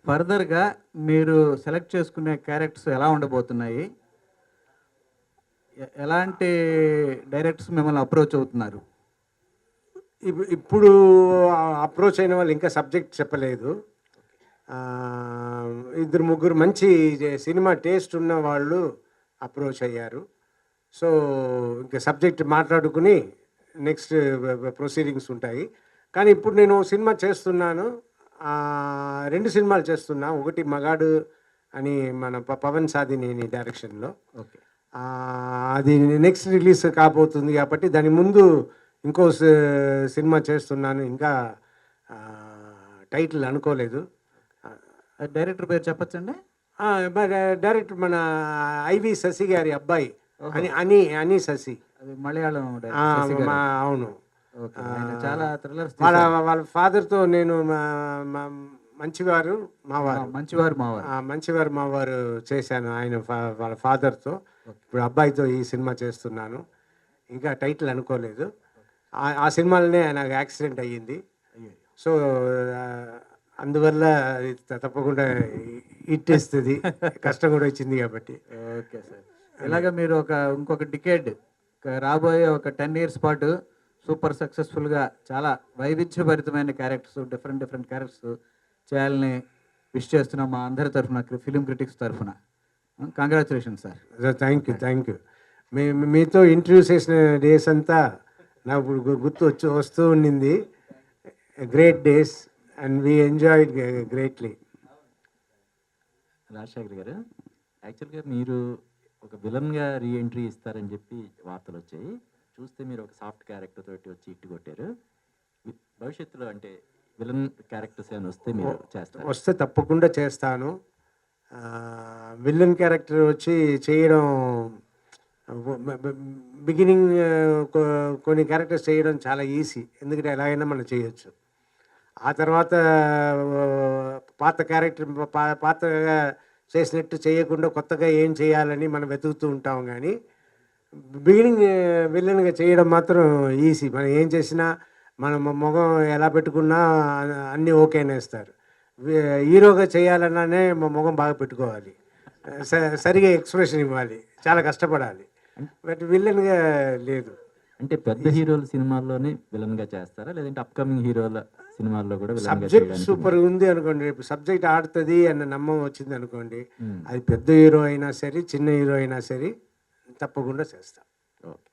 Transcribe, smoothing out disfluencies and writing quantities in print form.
ఫర్దర్‌గా మీరు సెలెక్ట్ చేసుకునే క్యారెక్టర్స్ ఎలా ఉండబోతున్నాయి? ఎలాంటి డైరెక్టర్స్ మిమ్మల్ని అప్రోచ్ అవుతున్నారు? ఇప్పుడు అప్రోచ్ అయిన వాళ్ళు ఇంకా సబ్జెక్ట్ చెప్పలేదు. ఇద్దరు ముగ్గురు మంచి సినిమా టేస్ట్ ఉన్న వాళ్ళు అప్రోచ్ అయ్యారు. సో ఇంకా సబ్జెక్ట్ మాట్లాడుకుని నెక్స్ట్ ప్రొసీడింగ్స్ ఉంటాయి. కానీ ఇప్పుడు నేను సినిమా చేస్తున్నాను. 2 సినిమాలు చేస్తున్నా. ఒకటి 'మగాడు' అని మన పవన్ సాధినేని డైరెక్షన్‌లో. ఓకే. అది నెక్స్ట్ రిలీజ్ కాబోతుంది కాబట్టి దాని ముందు ఇంకో సినిమా చేస్తున్నాను. ఇంకా టైటిల్ అనుకోలేదు. డైరెక్టర్ పేరు చెప్పొచ్చండి? డైరెక్టర్ మన ఐవి శశి గారి అబ్బాయి. ఓహో! అని శశి. అది మలయాళం డైరెక్టర్ శశి గారు. అవును. ఓకే. ఆయన చాలా థ్రిల్లర్స్ వాళ్ళ ఫాదర్తో నేను మంచివారు మావారు. మంచివారు మావారు చేశాను ఆయన వాళ్ళ ఫాదర్తో. ఇప్పుడు అబ్బాయితో ఈ సినిమా చేస్తున్నాను. ఇంకా టైటిల్ అనుకోలేదు. ఆ సినిమాలోనే నాకు యాక్సిడెంట్ అయ్యింది. సో అందువల్ల తప్పకుండా హిట్ ఇస్తుంది. కష్టం కూడా వచ్చింది కాబట్టి. Okay sir. ఇలాగ మీరు ఇంకొక డికేడ్ రాబోయే ఒక 10 ఇయర్స్ పాటు సూపర్ సక్సెస్ఫుల్గా చాలా వైవిధ్యభరితమైన క్యారెక్టర్స్, డిఫరెంట్ క్యారెక్టర్స్ చేయాలని విష్ చేస్తున్నాం మా అందరి తరఫున, ఫిలిం క్రిటిక్స్ తరఫున. Congratulation sir. Thank you. మీతో ఇంటర్వ్యూ చేసిన డేస్ అంతా నాకు వస్తూ ఉండింది. Great days and we enjoyed greatly. Rajasekhar గారు, యాక్చువల్గా మీరు ఒక విలన్గా రీఎంట్రీ ఇస్తారని చెప్పి వార్తలు వచ్చాయి. చూస్తే మీరు ఒక సాఫ్ట్ క్యారెక్టర్ తోటి వచ్చి ఇట్టు కొట్టారు. భవిష్యత్తులో అంటే విలన్ క్యారెక్టర్స్ ఏమైనా వస్తే మీరు చేస్తారు? వస్తే తప్పకుండా చేస్తాను. విలన్ క్యారెక్టర్ వచ్చి చేయడం బిగినింగ్ కొన్ని క్యారెక్టర్స్ చేయడం చాలా ఈజీ. ఎందుకంటే ఎలాగైనా మనం చేయొచ్చు. ఆ తర్వాత పాత క్యారెక్టర్ పాతగా చేసినట్టు చేయకుండా కొత్తగా ఏం చేయాలని మనం వెతుకుతూ ఉంటాం. కానీ బిగినింగ్ విలన్గా చేయడం మాత్రం ఈజీ. మనం ఏం చేసినా మనం మొగం ఎలా పెట్టుకున్నా అన్నీ ఓకే అనేస్తారు. హీరోగా చేయాలన్నానే మొగం బాగా పెట్టుకోవాలి, సరిగా ఎక్స్ప్రెషన్ ఇవ్వాలి, చాలా కష్టపడాలి. బట్ విలన్గా లేదు. అంటే పెద్ద హీరోల సినిమాల్లోనే విలన్గా చేస్తారా, లేదంటే అప్కమింగ్ హీరోల సినిమాల్లో కూడా? సబ్జెక్ట్ సూపర్ ఉంది అనుకోండి, సబ్జెక్ట్ ఆడుతుంది అన్న నమ్మకం వచ్చింది అనుకోండి, అది పెద్ద హీరో అయినా సరే చిన్న హీరో అయినా సరే తప్పకుండా చేస్తాం. ఓకే.